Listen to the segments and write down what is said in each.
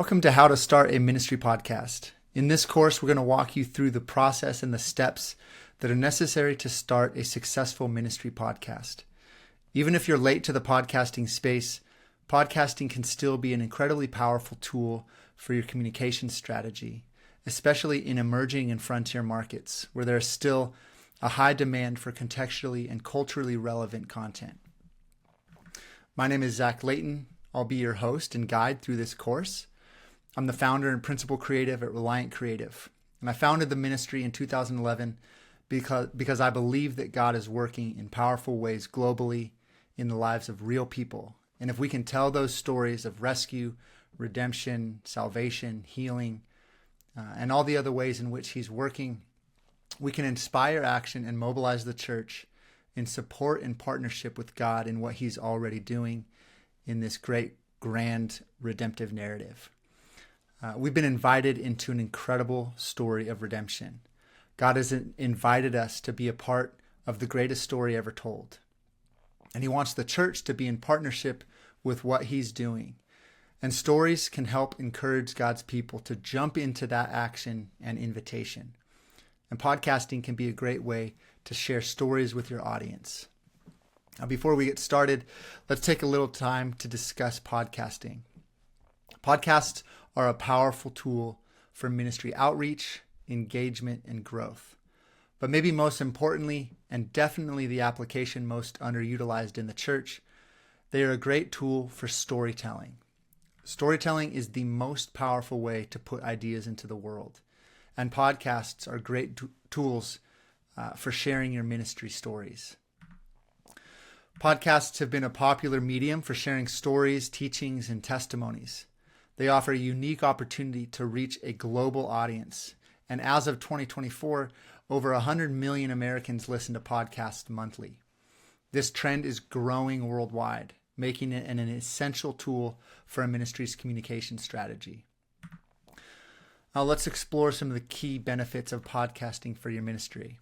Welcome to How to Start a Ministry Podcast. In this course, we're going to walk you through the process and the steps that are necessary to start a successful ministry podcast. Even if you're late to the podcasting space, podcasting can still be an incredibly powerful tool for your communication strategy, especially in emerging and frontier markets where there is still a high demand for contextually and culturally relevant content. My name is Zach Layton. I'll be your host and guide through this course. I'm the founder and principal creative at Reliant Creative, and I founded the ministry in 2011 because I believe that God is working in powerful ways globally in the lives of real people. And if we can tell those stories of rescue, redemption, salvation, healing, and all the other ways in which He's working, we can inspire action and mobilize the church in support and partnership with God in what He's already doing in this great, grand, redemptive narrative. We've been invited into an incredible story of redemption. God has invited us to be a part of the greatest story ever told. And He wants the church to be in partnership with what He's doing. And stories can help encourage God's people to jump into that action and invitation. And podcasting can be a great way to share stories with your audience. Now, before we get started, let's take a little time to discuss podcasting. Podcasts are a powerful tool for ministry outreach, engagement, and growth. But maybe most importantly, and definitely the application most underutilized in the church, they are a great tool for storytelling. Storytelling is the most powerful way to put ideas into the world. And podcasts are great tools for sharing your ministry stories. Podcasts have been a popular medium for sharing stories, teachings, and testimonies. They offer a unique opportunity to reach a global audience. And as of 2024, over 100 million Americans listen to podcasts monthly. This trend is growing worldwide, making it an essential tool for a ministry's communication strategy. Now let's explore some of the key benefits of podcasting for your ministry.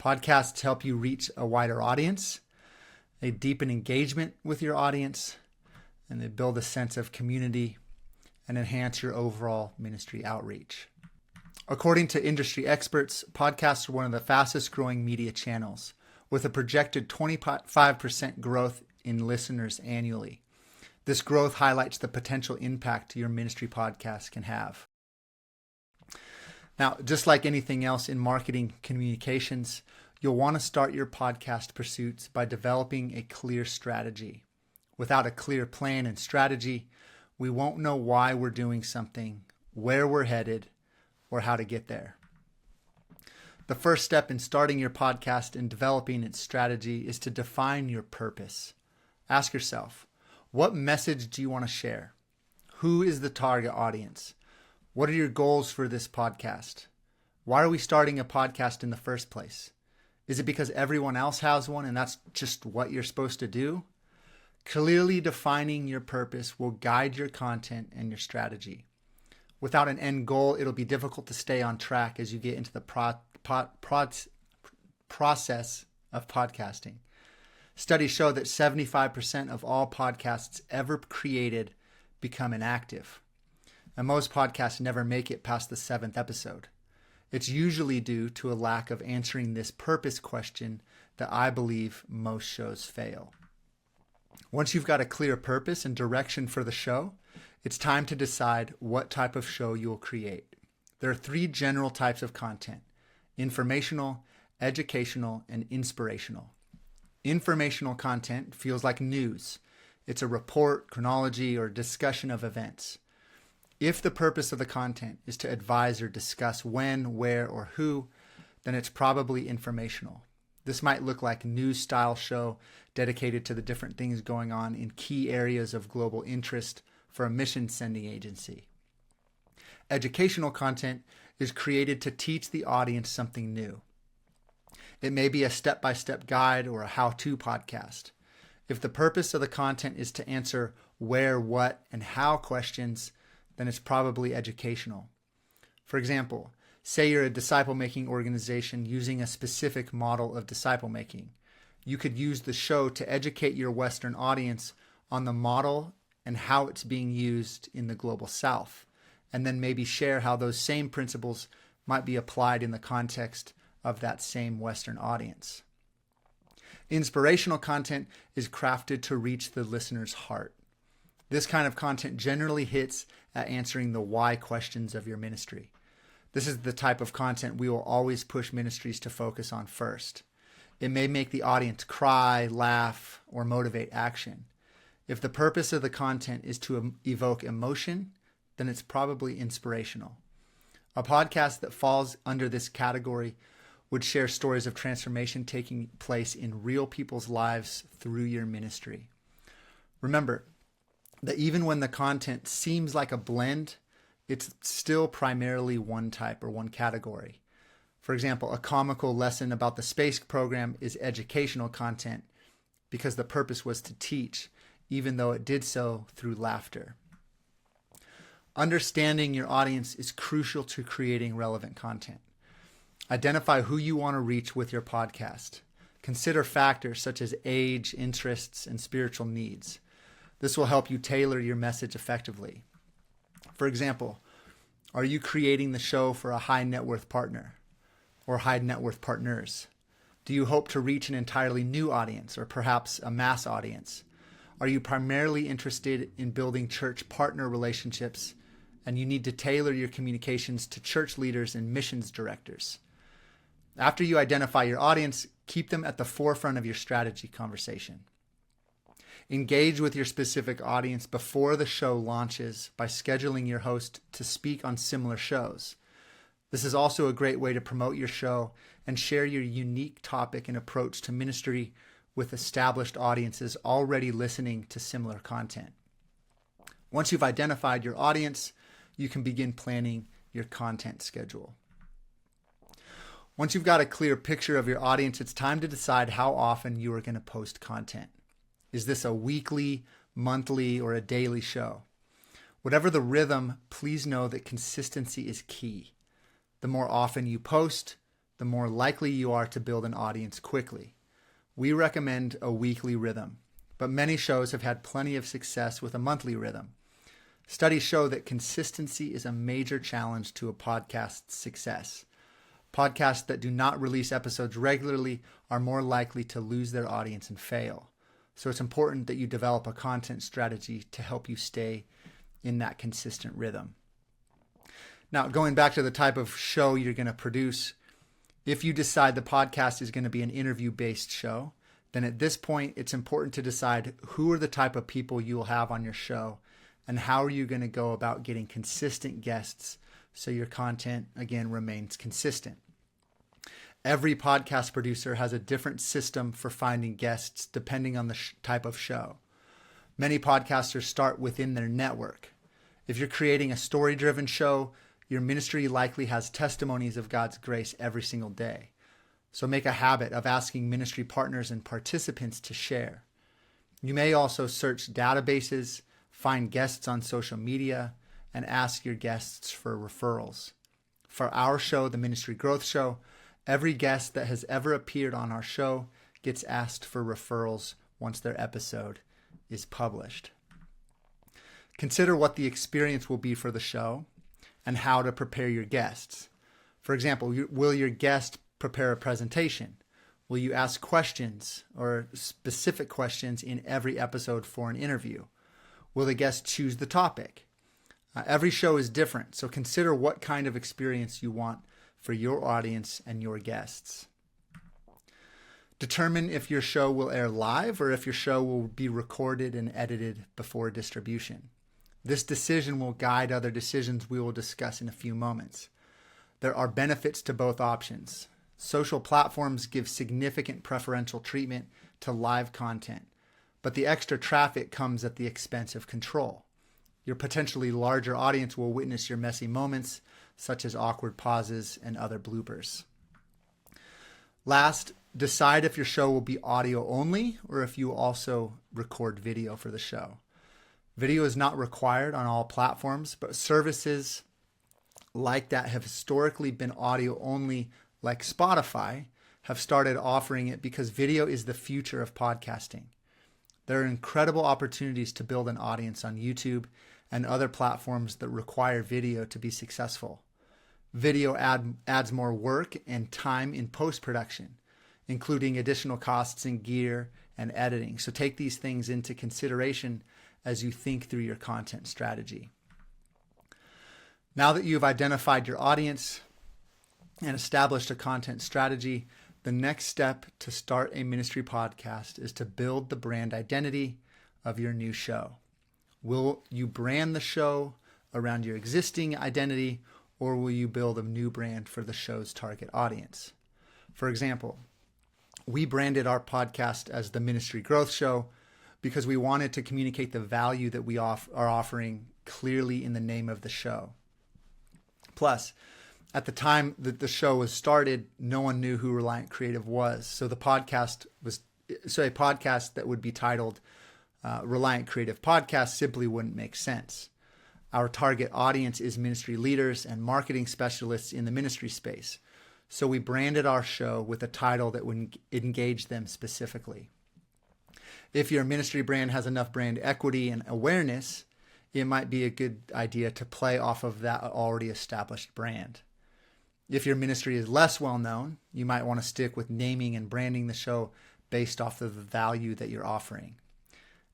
Podcasts help you reach a wider audience. They deepen engagement with your audience, and they build a sense of community and enhance your overall ministry outreach. According to industry experts, podcasts are one of the fastest growing media channels, with a projected 25% growth in listeners annually. This growth highlights the potential impact your ministry podcast can have. Now, just like anything else in marketing communications, you'll want to start your podcast pursuits by developing a clear strategy. Without a clear plan and strategy, we won't know why we're doing something, where we're headed, or how to get there. The first step in starting your podcast and developing its strategy is to define your purpose. Ask yourself, what message do you want to share? Who is the target audience? What are your goals for this podcast? Why are we starting a podcast in the first place? Is it because everyone else has one and that's just what you're supposed to do? Clearly defining your purpose will guide your content and your strategy. Without an end goal, it'll be difficult to stay on track as you get into the process of podcasting. Studies show that 75% of all podcasts ever created become inactive. And most podcasts never make it past the 7th episode. It's usually due to a lack of answering this purpose question that I believe most shows fail. Once you've got a clear purpose and direction for the show, it's time to decide what type of show you'll create. There are 3 general types of content: informational, educational, and inspirational. Informational content feels like news. It's a report, chronology, or discussion of events. If the purpose of the content is to advise or discuss when, where, or who, then it's probably informational. This might look like a news-style show dedicated to the different things going on in key areas of global interest for a mission-sending agency. Educational content is created to teach the audience something new. It may be a step-by-step guide or a how-to podcast. If the purpose of the content is to answer where, what, and how questions, then it's probably educational. For example, say you're a disciple-making organization using a specific model of disciple-making. You could use the show to educate your Western audience on the model and how it's being used in the global South. and then maybe share how those same principles might be applied in the context of that same Western audience. Inspirational content is crafted to reach the listener's heart. This kind of content generally hits at answering the why questions of your ministry. This is the type of content we will always push ministries to focus on first. It may make the audience cry, laugh, or motivate action. If the purpose of the content is to evoke emotion, then it's probably inspirational. A podcast that falls under this category would share stories of transformation taking place in real people's lives through your ministry. Remember that even when the content seems like a blend, it's still primarily one type or one category. For example, a comical lesson about the space program is educational content because the purpose was to teach, even though it did so through laughter. Understanding your audience is crucial to creating relevant content. Identify who you want to reach with your podcast. Consider factors such as age, interests, and spiritual needs. This will help you tailor your message effectively. For example, are you creating the show for a high net worth partner or high net worth partners? Do you hope to reach an entirely new audience or perhaps a mass audience? Are you primarily interested in building church partner relationships and you need to tailor your communications to church leaders and missions directors? After you identify your audience, keep them at the forefront of your strategy conversation. Engage with your specific audience before the show launches by scheduling your host to speak on similar shows. This is also a great way to promote your show and share your unique topic and approach to ministry with established audiences already listening to similar content. Once you've identified your audience, you can begin planning your content schedule. Once you've got a clear picture of your audience, it's time to decide how often you are going to post content. Is this a weekly, monthly, or a daily show? Whatever the rhythm, please know that consistency is key. The more often you post, the more likely you are to build an audience quickly. We recommend a weekly rhythm, but many shows have had plenty of success with a monthly rhythm. Studies show that consistency is a major challenge to a podcast's success. Podcasts that do not release episodes regularly are more likely to lose their audience and fail. So it's important that you develop a content strategy to help you stay in that consistent rhythm. Now, going back to the type of show you're going to produce, if you decide the podcast is going to be an interview-based show, then at this point, it's important to decide who are the type of people you will have on your show and how are you going to go about getting consistent guests so your content, again, remains consistent. Every podcast producer has a different system for finding guests depending on the type of show. Many podcasters start within their network. If you're creating a story-driven show, your ministry likely has testimonies of God's grace every single day. So make a habit of asking ministry partners and participants to share. You may also search databases, find guests on social media, and ask your guests for referrals. For our show, the Ministry Growth Show, every guest that has ever appeared on our show gets asked for referrals once their episode is published. Consider what the experience will be for the show and how to prepare your guests. For example, will your guest prepare a presentation? Will you ask questions or specific questions in every episode for an interview? Will the guest choose the topic? Every show is different, so consider what kind of experience you want for your audience and your guests. Determine if your show will air live or if your show will be recorded and edited before distribution. This decision will guide other decisions we will discuss in a few moments. There are benefits to both options. Social platforms give significant preferential treatment to live content, but the extra traffic comes at the expense of control. Your potentially larger audience will witness your messy moments, such as awkward pauses and other bloopers. Last, decide if your show will be audio only or if you also record video for the show. Video is not required on all platforms, but services like that have historically been audio only, like Spotify, have started offering it because video is the future of podcasting. There are incredible opportunities to build an audience on YouTube, and other platforms that require video to be successful. Video adds more work and time in post-production, including additional costs in gear and editing. So take these things into consideration as you think through your content strategy. Now that you've identified your audience and established a content strategy, the next step to start a ministry podcast is to build the brand identity of your new show. Will you brand the show around your existing identity, or will you build a new brand for the show's target audience? For example, we branded our podcast as the Ministry Growth Show because we wanted to communicate the value that we are offering clearly in the name of the show. Plus, at the time that the show was started, no one knew who Reliant Creative was. So a podcast that would be titled Reliant Creative Podcast simply wouldn't make sense. Our target audience is ministry leaders and marketing specialists in the ministry space. So we branded our show with a title that would engage them specifically. If your ministry brand has enough brand equity and awareness, it might be a good idea to play off of that already established brand. If your ministry is less well known, you might want to stick with naming and branding the show based off of the value that you're offering.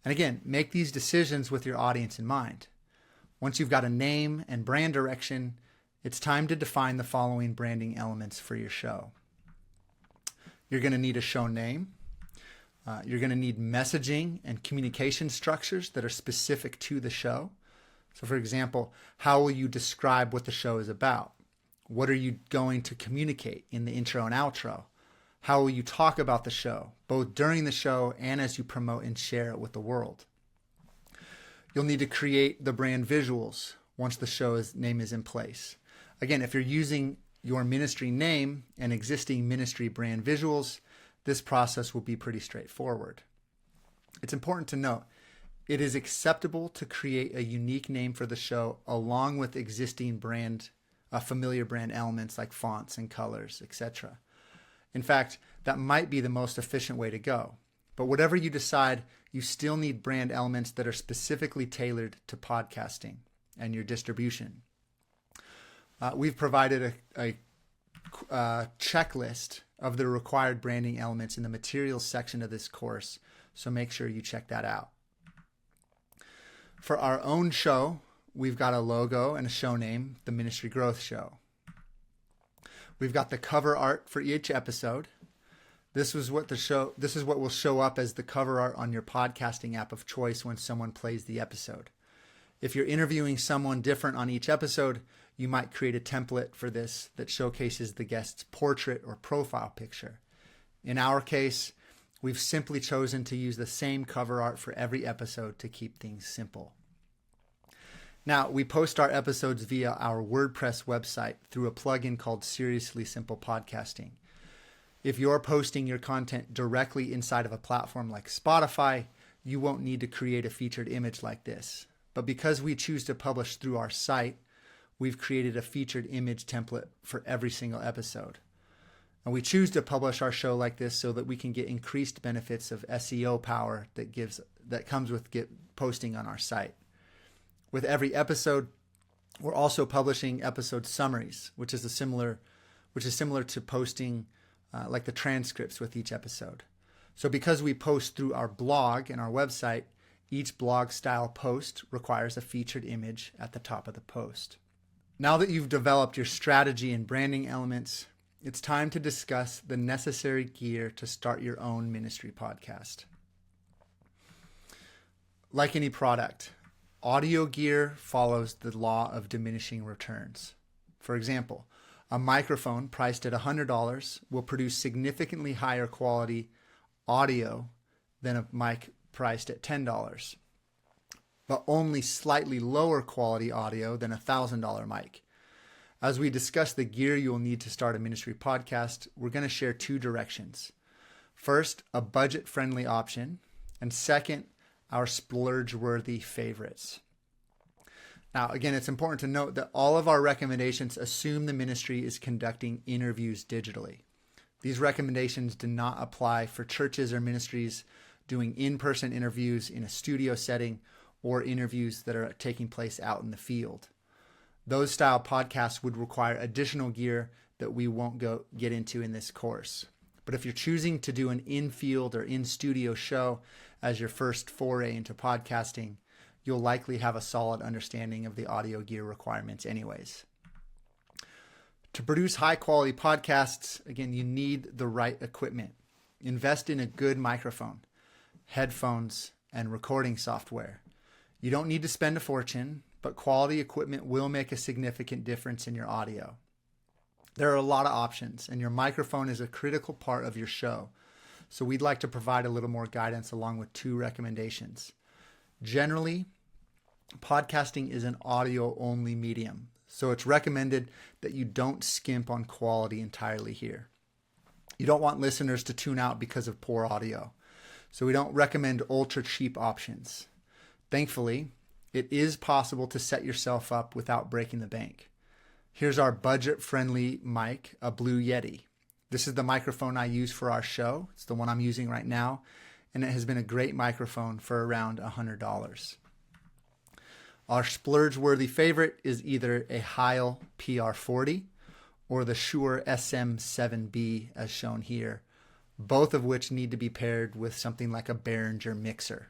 And again, make these decisions with your audience in mind. Once you've got a name and brand direction, it's time to define the following branding elements for your show. You're going to need a show name. You're going to need messaging and communication structures that are specific to the show. So for example, how will you describe what the show is about? What are you going to communicate in the intro and outro? How will you talk about the show, both during the show and as you promote and share it with the world? You'll need to create the brand visuals once the show's name is in place. Again, if you're using your ministry name and existing ministry brand visuals, this process will be pretty straightforward. It's important to note, it is acceptable to create a unique name for the show along with existing familiar brand elements like fonts and colors, etc. In fact, that might be the most efficient way to go. But whatever you decide, you still need brand elements that are specifically tailored to podcasting and your distribution. We've provided a checklist of the required branding elements in the materials section of this course, so make sure you check that out. For our own show, we've got a logo and a show name, the Ministry Growth Show. We've got the cover art for each episode. This is what will show up as the cover art on your podcasting app of choice when someone plays the episode. If you're interviewing someone different on each episode, you might create a template for this that showcases the guest's portrait or profile picture. In our case, we've simply chosen to use the same cover art for every episode to keep things simple. Now, we post our episodes via our WordPress website through a plugin called Seriously Simple Podcasting. If you're posting your content directly inside of a platform like Spotify, you won't need to create a featured image like this. But because we choose to publish through our site, we've created a featured image template for every single episode. And we choose to publish our show like this so that we can get increased benefits of SEO power that comes with posting on our site. With every episode, we're also publishing episode summaries, which is similar to posting like the transcripts with each episode. So because we post through our blog and our website, each blog style post requires a featured image at the top of the post. Now that you've developed your strategy and branding elements, it's time to discuss the necessary gear to start your own ministry podcast. Like any product, audio gear follows the law of diminishing returns. For example, a microphone priced at $100 will produce significantly higher quality audio than a mic priced at $10, but only slightly lower quality audio than a $1,000 mic. As we discuss the gear you'll need to start a ministry podcast, we're going to share two directions. First, a budget-friendly option, and second, our splurge-worthy favorites. Now, again, it's important to note that all of our recommendations assume the ministry is conducting interviews digitally. These recommendations do not apply for churches or ministries doing in-person interviews in a studio setting or interviews that are taking place out in the field. Those style podcasts would require additional gear that we won't get into in this course. But if you're choosing to do an in-field or in-studio show as your first foray into podcasting, you'll likely have a solid understanding of the audio gear requirements anyways. To produce high-quality podcasts, again, you need the right equipment. Invest in a good microphone, headphones, and recording software. You don't need to spend a fortune, but quality equipment will make a significant difference in your audio. There are a lot of options, and your microphone is a critical part of your show. So we'd like to provide a little more guidance along with 2 recommendations. Generally, podcasting is an audio-only medium, so it's recommended that you don't skimp on quality entirely here. You don't want listeners to tune out because of poor audio, so we don't recommend ultra-cheap options. Thankfully, it is possible to set yourself up without breaking the bank. Here's our budget-friendly mic, a Blue Yeti. This is the microphone I use for our show. It's the one I'm using right now, and it has been a great microphone for around $100. Our splurge-worthy favorite is either a Heil PR40 or the Shure SM7B as shown here, both of which need to be paired with something like a Behringer mixer.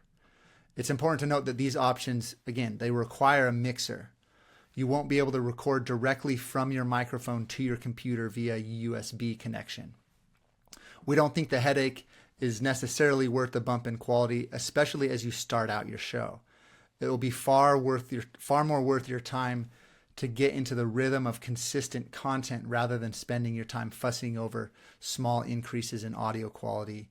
It's important to note that these options, again, they require a mixer. You won't be able to record directly from your microphone to your computer via USB connection. We don't think the headache is necessarily worth the bump in quality, especially as you start out your show. It will be far more worth your time to get into the rhythm of consistent content rather than spending your time fussing over small increases in audio quality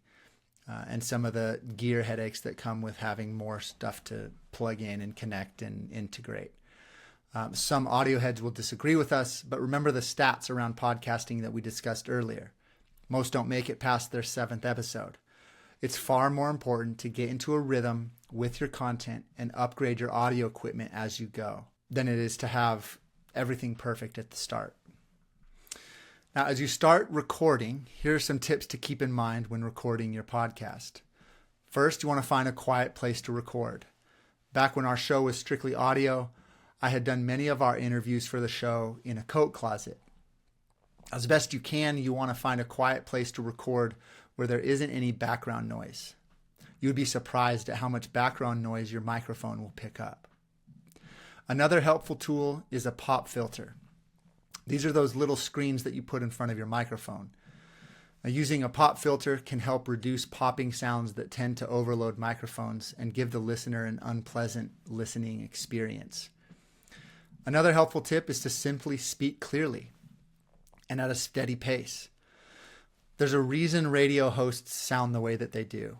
and some of the gear headaches that come with having more stuff to plug in and connect and integrate. Some audio heads will disagree with us, but remember the stats around podcasting that we discussed earlier. Most don't make it past their 7th episode. It's far more important to get into a rhythm with your content and upgrade your audio equipment as you go than it is to have everything perfect at the start. Now, as you start recording, here are some tips to keep in mind when recording your podcast. First, you want to find a quiet place to record. Back when our show was strictly audio, I had done many of our interviews for the show in a coat closet. As best you can, you want to find a quiet place to record where there isn't any background noise. You would be surprised at how much background noise your microphone will pick up. Another helpful tool is a pop filter. These are those little screens that you put in front of your microphone. Now, using a pop filter can help reduce popping sounds that tend to overload microphones and give the listener an unpleasant listening experience. Another helpful tip is to simply speak clearly and at a steady pace. There's a reason radio hosts sound the way that they do.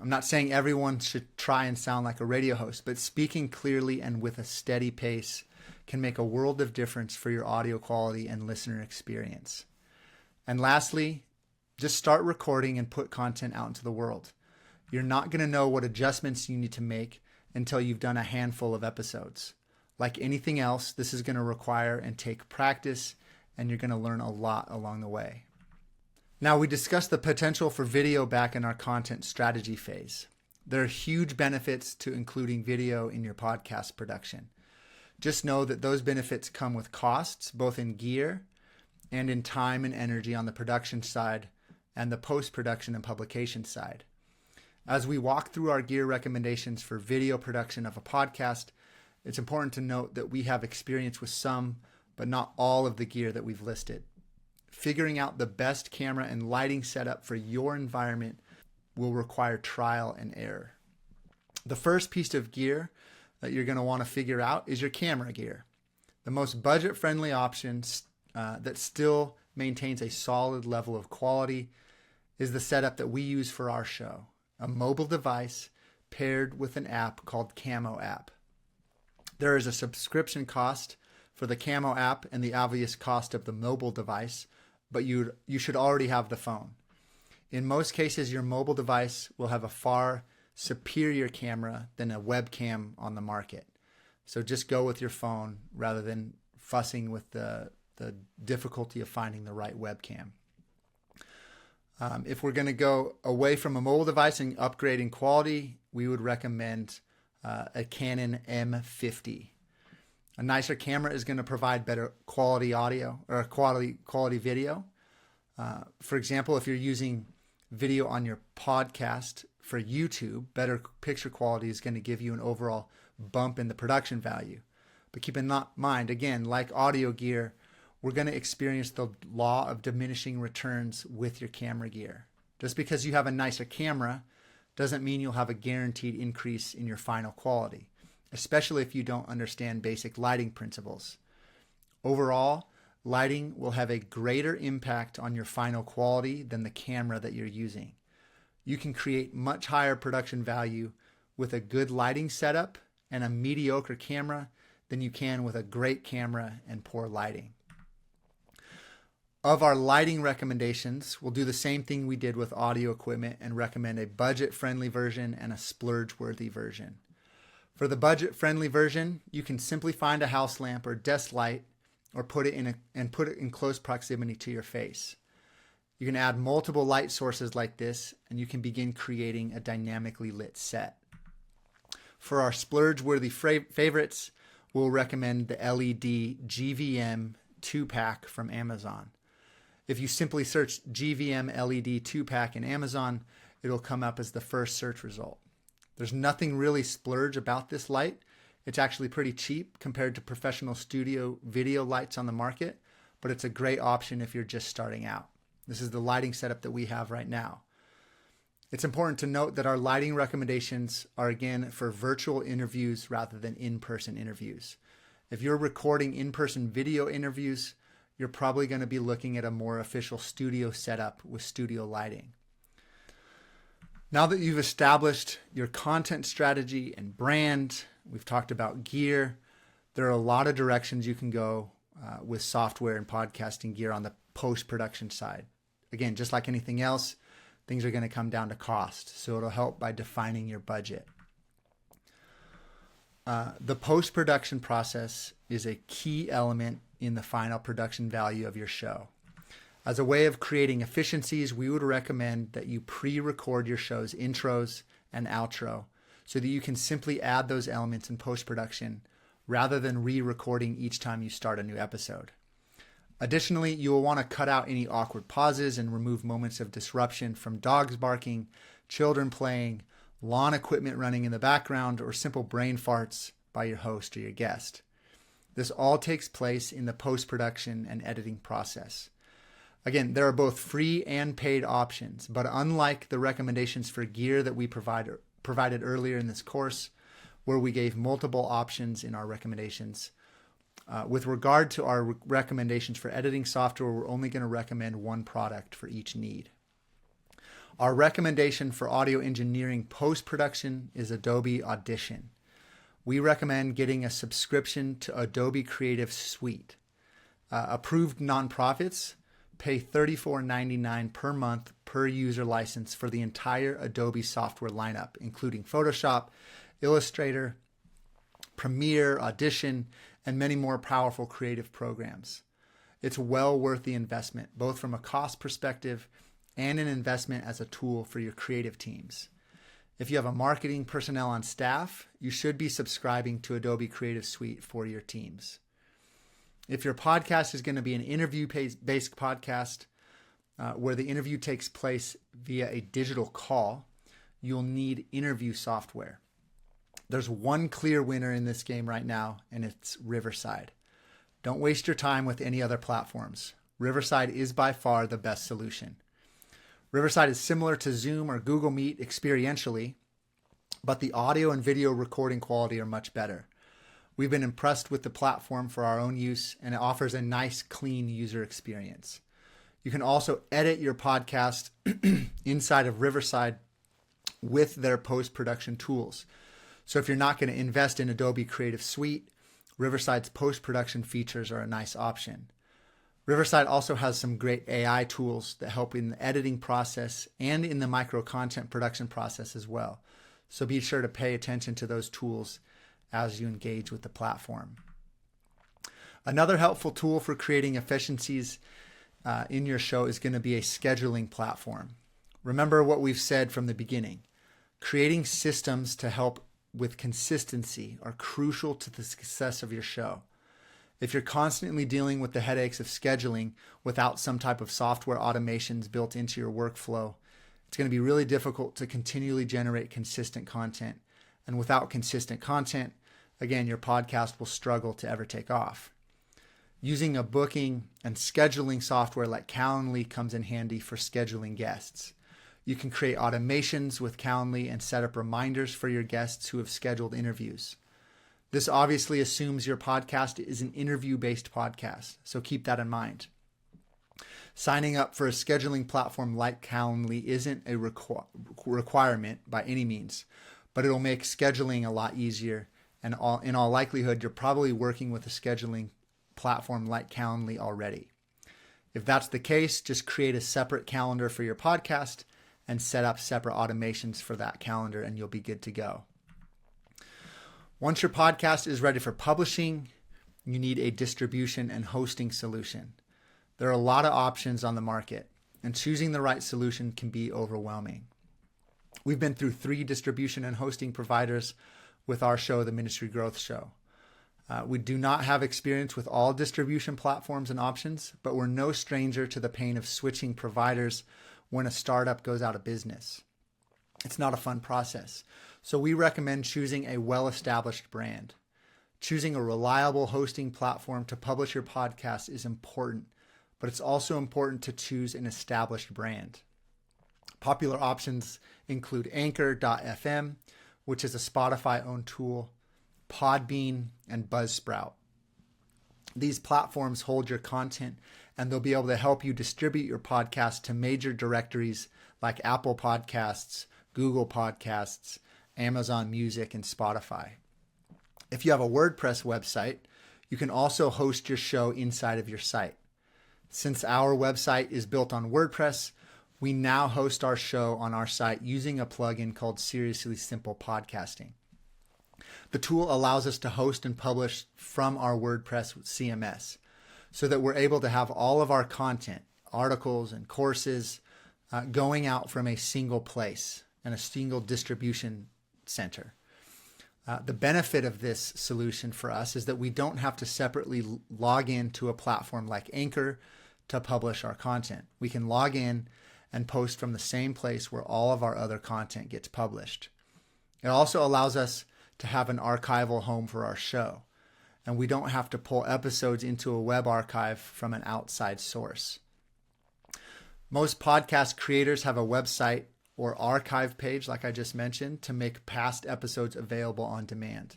I'm not saying everyone should try and sound like a radio host, but speaking clearly and with a steady pace can make a world of difference for your audio quality and listener experience. And lastly, just start recording and put content out into the world. You're not going to know what adjustments you need to make until you've done a handful of episodes. Like anything else, this is going to require and take practice, and you're going to learn a lot along the way. Now, we discussed the potential for video back in our content strategy phase. There are huge benefits to including video in your podcast production. Just know that those benefits come with costs, both in gear and in time and energy on the production side and the post-production and publication side. As we walk through our gear recommendations for video production of a podcast, it's important to note that we have experience with some, but not all of the gear that we've listed. Figuring out the best camera and lighting setup for your environment will require trial and error. The first piece of gear that you're going to want to figure out is your camera gear. The most budget-friendly option that still maintains a solid level of quality is the setup that we use for our show, a mobile device paired with an app called Camo app. There is a subscription cost for the Camo app and the obvious cost of the mobile device, but you should already have the phone. In most cases, your mobile device will have a far superior camera than a webcam on the market. So just go with your phone rather than fussing with the difficulty of finding the right webcam. If we're going to go away from a mobile device and upgrading quality, we would recommend a Canon M50. A nicer camera is going to provide better quality audio or quality video. For example, if you're using video on your podcast for YouTube, better picture quality is going to give you an overall bump in the production value. But keep in mind, again, like audio gear, we're going to experience the law of diminishing returns with your camera gear. Just because you have a nicer camera doesn't mean you'll have a guaranteed increase in your final quality, especially if you don't understand basic lighting principles. Overall, lighting will have a greater impact on your final quality than the camera that you're using. You can create much higher production value with a good lighting setup and a mediocre camera than you can with a great camera and poor lighting. Of our lighting recommendations, we'll do the same thing we did with audio equipment and recommend a budget-friendly version and a splurge-worthy version. For the budget-friendly version, you can simply find a house lamp or desk light or put it in close proximity to your face. You can add multiple light sources like this, and you can begin creating a dynamically lit set. For our splurge-worthy favorites, we'll recommend the LED GVM 2-pack from Amazon. If you simply search GVM LED 2-pack in Amazon, it'll come up as the first search result. There's nothing really splurge about this light. It's actually pretty cheap compared to professional studio video lights on the market, but it's a great option if you're just starting out. This is the lighting setup that we have right now. It's important to note that our lighting recommendations are, again, for virtual interviews rather than in-person interviews. If you're recording in-person video interviews, you're probably going to be looking at a more official studio setup with studio lighting. Now that you've established your content strategy and brand, we've talked about gear, there are a lot of directions you can go with software and podcasting gear on the post-production side. Again, just like anything else, things are going to come down to cost, so it'll help by defining your budget. The post-production process is a key element in the final production value of your show. As a way of creating efficiencies, we would recommend that you pre-record your show's intros and outro so that you can simply add those elements in post-production rather than re-recording each time you start a new episode. Additionally, you will want to cut out any awkward pauses and remove moments of disruption from dogs barking, children playing, lawn equipment running in the background, or simple brain farts by your host or your guest. This all takes place in the post-production and editing process. Again, there are both free and paid options, but unlike the recommendations for gear that we provided earlier in this course, where we gave multiple options in our recommendations, with regard to our recommendations for editing software, we're only going to recommend one product for each need. Our recommendation for audio engineering post-production is Adobe Audition. We recommend getting a subscription to Adobe Creative Suite. Approved nonprofits pay $34.99 per month per user license for the entire Adobe software lineup, including Photoshop, Illustrator, Premiere, Audition, and many more powerful creative programs. It's well worth the investment, both from a cost perspective and an investment as a tool for your creative teams. If you have a marketing personnel on staff, you should be subscribing to Adobe Creative Suite for your teams. If your podcast is going to be an interview-based podcast where the interview takes place via a digital call, you'll need interview software. There's one clear winner in this game right now, and it's Riverside. Don't waste your time with any other platforms. Riverside is by far the best solution. Riverside is similar to Zoom or Google Meet experientially, but the audio and video recording quality are much better. We've been impressed with the platform for our own use, and it offers a nice, clean user experience. You can also edit your podcast inside of Riverside with their post-production tools. So if you're not going to invest in Adobe Creative Suite, Riverside's post-production features are a nice option. Riverside also has some great AI tools that help in the editing process and in the micro content production process as well. So be sure to pay attention to those tools as you engage with the platform. Another helpful tool for creating efficiencies in your show is going to be a scheduling platform. Remember what we've said from the beginning. Creating systems to help with consistency are crucial to the success of your show. If you're constantly dealing with the headaches of scheduling without some type of software automations built into your workflow, it's going to be really difficult to continually generate consistent content. And without consistent content, again, your podcast will struggle to ever take off. Using a booking and scheduling software like Calendly comes in handy for scheduling guests. You can create automations with Calendly and set up reminders for your guests who have scheduled interviews. This obviously assumes your podcast is an interview-based podcast, so keep that in mind. Signing up for a scheduling platform like Calendly isn't a requirement by any means, but it'll make scheduling a lot easier, and in all likelihood, you're probably working with a scheduling platform like Calendly already. If that's the case, just create a separate calendar for your podcast and set up separate automations for that calendar, and you'll be good to go. Once your podcast is ready for publishing, you need a distribution and hosting solution. There are a lot of options on the market, and choosing the right solution can be overwhelming. We've been through 3 distribution and hosting providers with our show, The Ministry Growth Show. We do not have experience with all distribution platforms and options, but we're no stranger to the pain of switching providers when a startup goes out of business. It's not a fun process. So we recommend choosing a well-established brand. Choosing a reliable hosting platform to publish your podcast is important, but it's also important to choose an established brand. Popular options include Anchor.fm, which is a Spotify-owned tool, Podbean, and Buzzsprout. These platforms hold your content, and they'll be able to help you distribute your podcast to major directories like Apple Podcasts, Google Podcasts, Amazon Music, and Spotify. If you have a WordPress website, you can also host your show inside of your site. Since our website is built on WordPress, we now host our show on our site using a plugin called Seriously Simple Podcasting. The tool allows us to host and publish from our WordPress CMS so that we're able to have all of our content, articles and courses going out from a single place and a single distribution center. The benefit of this solution for us is that we don't have to separately log in to a platform like Anchor to publish our content. We can log in and post from the same place where all of our other content gets published. It also allows us to have an archival home for our show, and we don't have to pull episodes into a web archive from an outside source. Most podcast creators have a website or archive page, like I just mentioned, to make past episodes available on demand.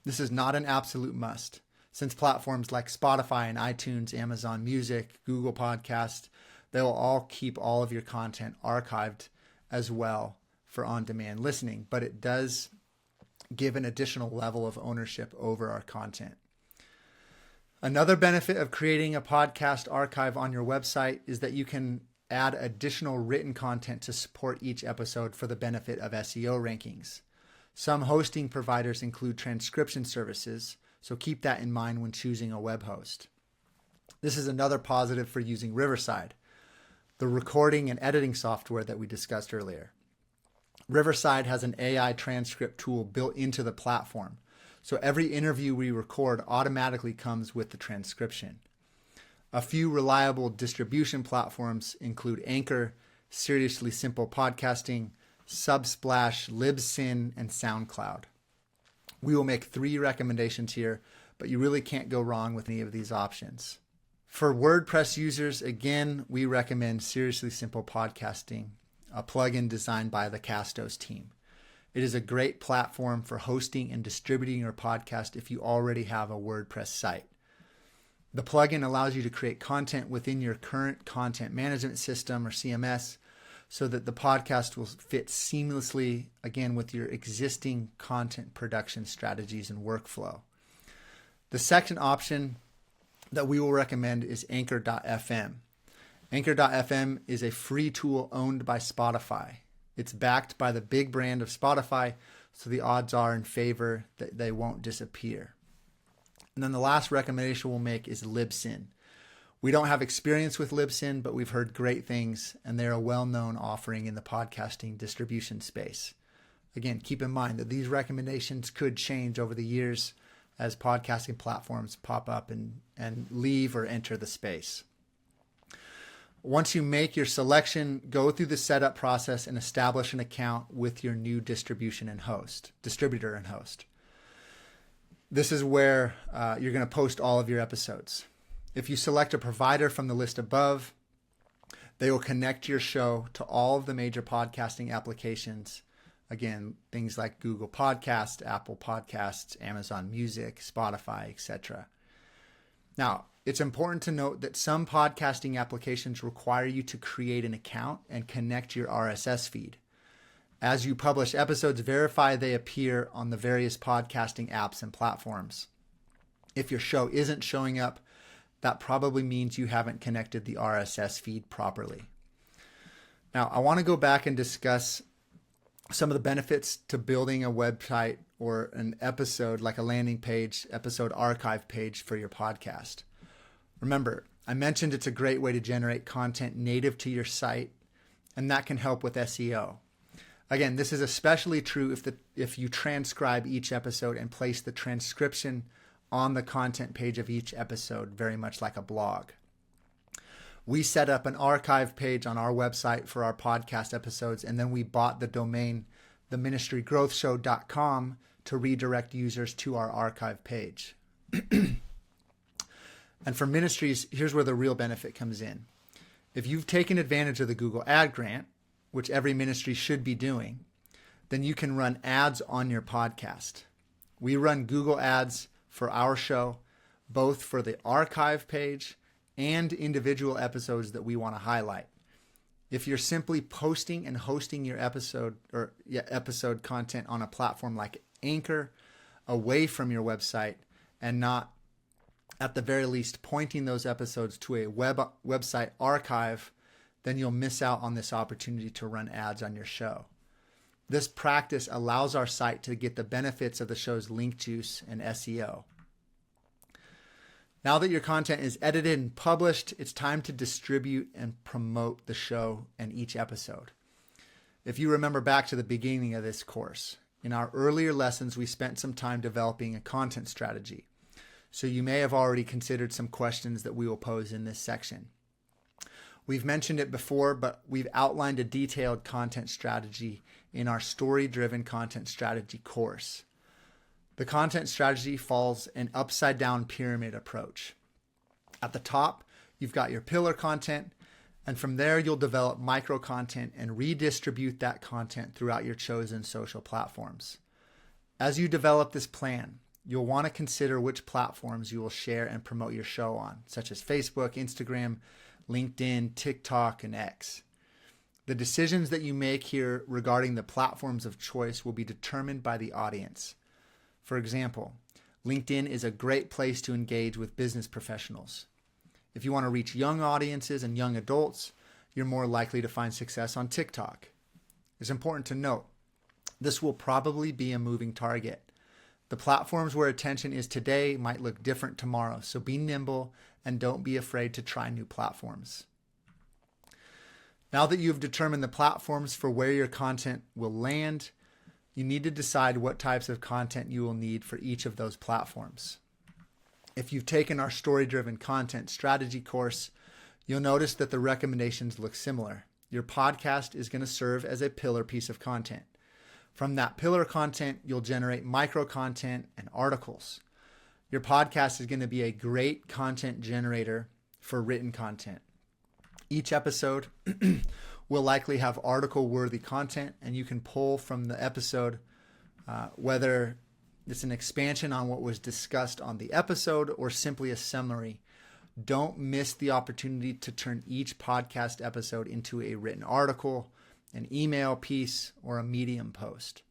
This is not an absolute must, since platforms like Spotify and iTunes, Amazon Music, Google Podcasts, they will all keep all of your content archived as well for on-demand listening, but it does give an additional level of ownership over our content. Another benefit of creating a podcast archive on your website is that you can add additional written content to support each episode for the benefit of SEO rankings. Some hosting providers include transcription services, so keep that in mind when choosing a web host. This is another positive for using Riverside, the recording and editing software that we discussed earlier. Riverside has an AI transcript tool built into the platform, so every interview we record automatically comes with the transcription. A few reliable distribution platforms include Anchor, Seriously Simple Podcasting, Subsplash, Libsyn, and SoundCloud. We will make 3 recommendations here, but you really can't go wrong with any of these options. For WordPress users, again, we recommend Seriously Simple Podcasting, a plugin designed by the Castos team. It is a great platform for hosting and distributing your podcast if you already have a WordPress site. The plugin allows you to create content within your current content management system or CMS so that the podcast will fit seamlessly, again, with your existing content production strategies and workflow. The second option that we will recommend is Anchor.fm. Anchor.fm is a free tool owned by Spotify. It's backed by the big brand of Spotify, so the odds are in favor that they won't disappear. And then the last recommendation we'll make is Libsyn. We don't have experience with Libsyn, but we've heard great things, and they're a well-known offering in the podcasting distribution space. Again, keep in mind that these recommendations could change over the years as podcasting platforms pop up and leave or enter the space. Once you make your selection, go through the setup process and establish an account with your new distributor and host. This is where you're going to post all of your episodes. If you select a provider from the list above, they will connect your show to all of the major podcasting applications. Again, things like Google Podcasts, Apple Podcasts, Amazon Music, Spotify, etc. Now, it's important to note that some podcasting applications require you to create an account and connect your RSS feed. As you publish episodes, verify they appear on the various podcasting apps and platforms. If your show isn't showing up, that probably means you haven't connected the RSS feed properly. Now, I want to go back and discuss some of the benefits to building a website or an episode, like a landing page, episode archive page for your podcast. Remember, I mentioned it's a great way to generate content native to your site, and that can help with SEO. Again, this is especially true if you transcribe each episode and place the transcription on the content page of each episode, very much like a blog. We set up an archive page on our website for our podcast episodes, and then we bought the domain, theministrygrowthshow.com, to redirect users to our archive page. And for ministries, here's where the real benefit comes in. If you've taken advantage of the Google Ad Grant, which every ministry should be doing, then you can run ads on your podcast. We run Google Ads for our show, both for the archive page and individual episodes that we want to highlight. If you're simply posting and hosting your episode content on a platform like Anchor away from your website and not, at the very least, pointing those episodes to a website archive, then you'll miss out on this opportunity to run ads on your show. This practice allows our site to get the benefits of the show's link juice and SEO. Now that your content is edited and published, it's time to distribute and promote the show and each episode. If you remember back to the beginning of this course, in our earlier lessons, we spent some time developing a content strategy. So you may have already considered some questions that we will pose in this section. We've mentioned it before, but we've outlined a detailed content strategy in our story-driven content strategy course. The content strategy follows an upside-down pyramid approach. At the top, you've got your pillar content, and from there you'll develop micro content and redistribute that content throughout your chosen social platforms. As you develop this plan, you'll want to consider which platforms you will share and promote your show on, such as Facebook, Instagram, LinkedIn, TikTok, and X. The decisions that you make here regarding the platforms of choice will be determined by the audience. For example, LinkedIn is a great place to engage with business professionals. If you want to reach young audiences and young adults, you're more likely to find success on TikTok. It's important to note, this will probably be a moving target. The platforms where attention is today might look different tomorrow, so be nimble and don't be afraid to try new platforms. Now that you've determined the platforms for where your content will land, you need to decide what types of content you will need for each of those platforms. If you've taken our story-driven content strategy course, you'll notice that the recommendations look similar. Your podcast is going to serve as a pillar piece of content. From that pillar content, you'll generate micro content and articles. Your podcast is going to be a great content generator for written content. Each episode will likely have article-worthy content, and you can pull from the episode whether it's an expansion on what was discussed on the episode or simply a summary. Don't miss the opportunity to turn each podcast episode into a written article, an email piece, or a Medium post.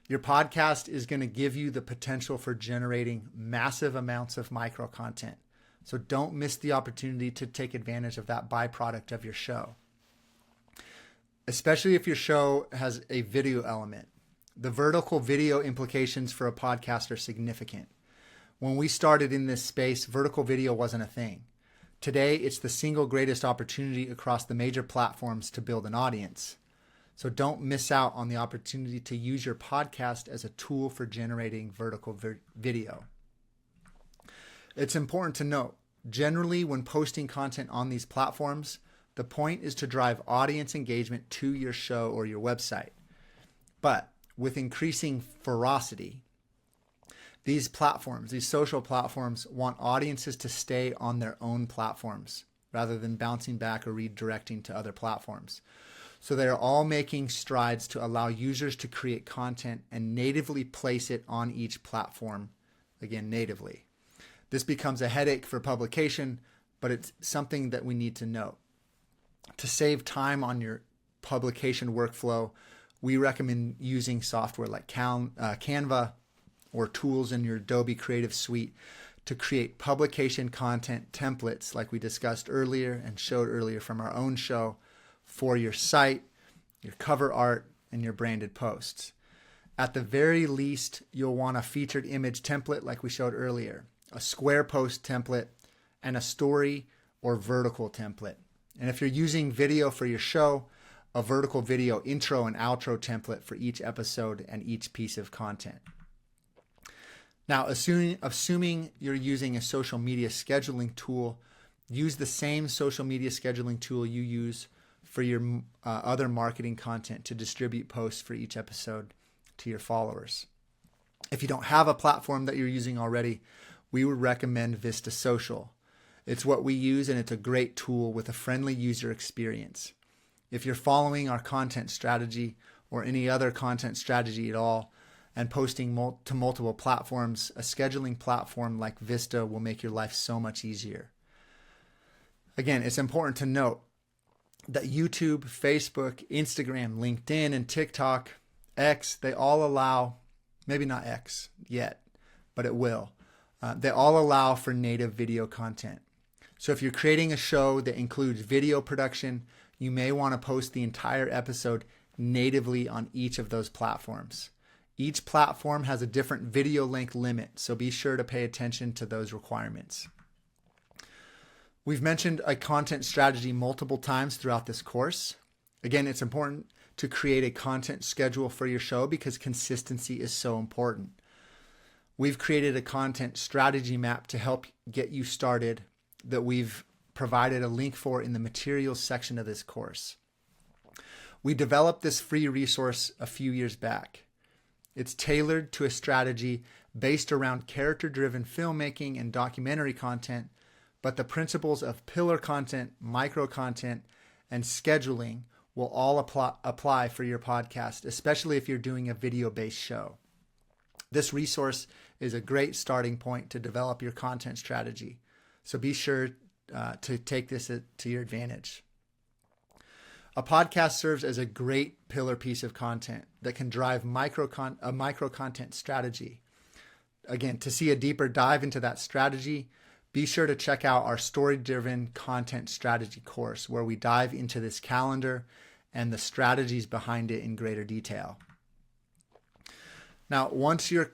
Your podcast is going to give you the potential for generating massive amounts of micro content. So don't miss the opportunity to take advantage of that byproduct of your show. Especially if your show has a video element. The vertical video implications for a podcast are significant. When we started in this space, vertical video wasn't a thing. Today, it's the single greatest opportunity across the major platforms to build an audience. So don't miss out on the opportunity to use your podcast as a tool for generating vertical video. It's important to note, generally when posting content on these platforms, the point is to drive audience engagement to your show or your website. But with increasing ferocity, these platforms, these social platforms, want audiences to stay on their own platforms rather than bouncing back or redirecting to other platforms. So they're all making strides to allow users to create content and natively place it on each platform, again, natively. This becomes a headache for publication, but it's something that we need to note. To save time on your publication workflow, we recommend using software like Canva or tools in your Adobe Creative Suite to create publication content templates like we discussed earlier and showed earlier from our own show for your site, your cover art, and your branded posts. At the very least, you'll want a featured image template like we showed earlier, a square post template, and a story or vertical template. And if you're using video for your show, a vertical video intro and outro template for each episode and each piece of content. Now, assuming you're using a social media scheduling tool, use the same social media scheduling tool you use for your other marketing content to distribute posts for each episode to your followers. If you don't have a platform that you're using already, we would recommend Vista Social. It's what we use, and it's a great tool with a friendly user experience. If you're following our content strategy or any other content strategy at all and posting to multiple platforms, a scheduling platform like Vista will make your life so much easier. Again, it's important to note that YouTube, Facebook, Instagram, LinkedIn, and TikTok, X, they all allow, maybe not X yet, but it will. They all allow for native video content. So if you're creating a show that includes video production, you may want to post the entire episode natively on each of those platforms. Each platform has a different video length limit, so be sure to pay attention to those requirements. We've mentioned a content strategy multiple times throughout this course. Again, it's important to create a content schedule for your show because consistency is so important. We've created a content strategy map to help get you started that we've provided a link for in the materials section of this course. We developed this free resource a few years back. It's tailored to a strategy based around character-driven filmmaking and documentary content, but the principles of pillar content, micro content, and scheduling will all apply for your podcast, especially if you're doing a video-based show. This resource is a great starting point to develop your content strategy, so be sure to take this to your advantage. A podcast serves as a great pillar piece of content that can drive a micro content strategy. Again, to see a deeper dive into that strategy, be sure to check out our story-driven content strategy course where we dive into this calendar and the strategies behind it in greater detail. Now, once your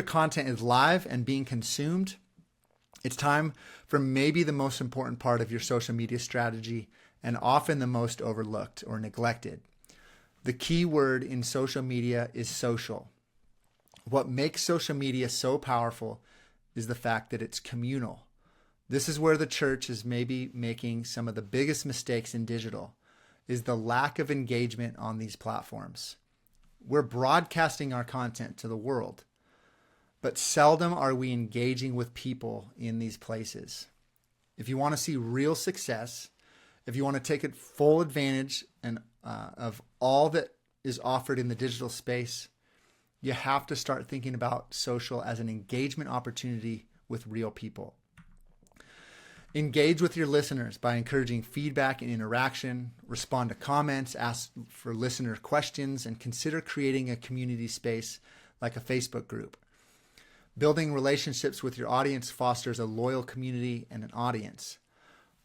content is live and being consumed, it's time for maybe the most important part of your social media strategy and often the most overlooked or neglected. The key word in social media is social. What makes social media so powerful is the fact that it's communal. This is where the church is maybe making some of the biggest mistakes in digital, is the lack of engagement on these platforms. We're broadcasting our content to the world, but seldom are we engaging with people in these places. If you want to see real success, if you want to take full advantage of all that is offered in the digital space, you have to start thinking about social as an engagement opportunity with real people. Engage with your listeners by encouraging feedback and interaction, respond to comments, ask for listener questions, and consider creating a community space like a Facebook group. Building relationships with your audience fosters a loyal community and an audience.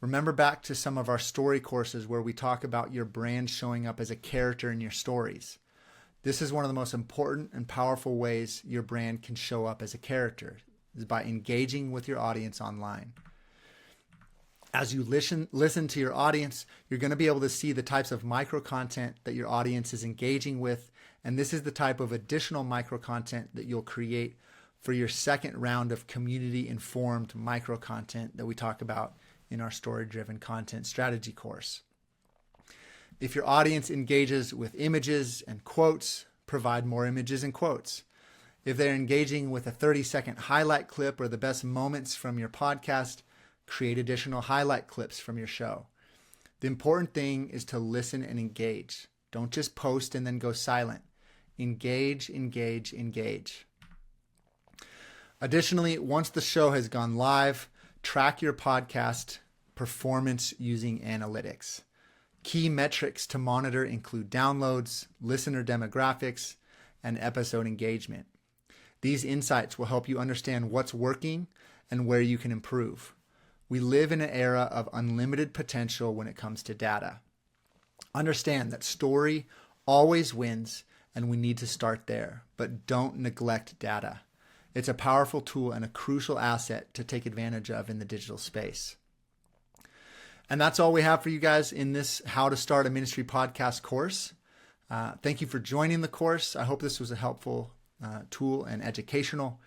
Remember back to some of our story courses where we talk about your brand showing up as a character in your stories. This is one of the most important and powerful ways your brand can show up as a character, is by engaging with your audience online. As you listen to your audience, you're going to be able to see the types of micro content that your audience is engaging with. And this is the type of additional micro content that you'll create for your second round of community-informed micro content that we talk about in our story-driven content strategy course. If your audience engages with images and quotes, provide more images and quotes. If they're engaging with a 30-second highlight clip or the best moments from your podcast, create additional highlight clips from your show. The important thing is to listen and engage. Don't just post and then go silent. Engage, engage, engage. Additionally, once the show has gone live, track your podcast performance using analytics. Key metrics to monitor include downloads, listener demographics, and episode engagement. These insights will help you understand what's working and where you can improve. We live in an era of unlimited potential when it comes to data. Understand that story always wins, and we need to start there, but don't neglect data. It's a powerful tool and a crucial asset to take advantage of in the digital space. And that's all we have for you guys in this How to Start a Ministry Podcast course. Thank you for joining the course. I hope this was a helpful tool and educational.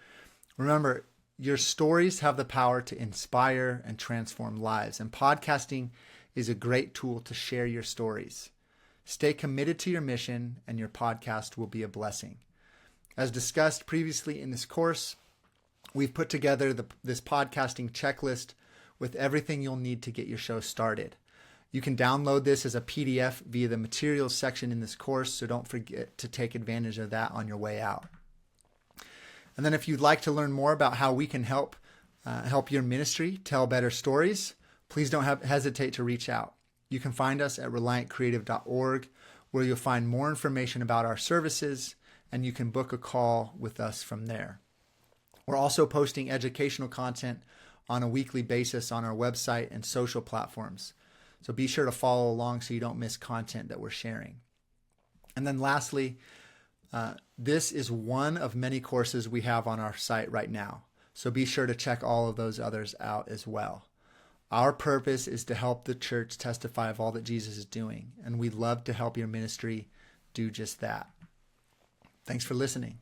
Remember, your stories have the power to inspire and transform lives, and podcasting is a great tool to share your stories. Stay committed to your mission, and your podcast will be a blessing. As discussed previously in this course, we've put together this podcasting checklist with everything you'll need to get your show started. You can download this as a PDF via the materials section in this course, so don't forget to take advantage of that on your way out. And then if you'd like to learn more about how we can help your ministry tell better stories, please don't hesitate to reach out. You can find us at reliantcreative.org, where you'll find more information about our services, and you can book a call with us from there. We're also posting educational content on a weekly basis on our website and social platforms. So be sure to follow along so you don't miss content that we're sharing. And then lastly, this is one of many courses we have on our site right now. So be sure to check all of those others out as well. Our purpose is to help the church testify of all that Jesus is doing, and we'd love to help your ministry do just that. Thanks for listening.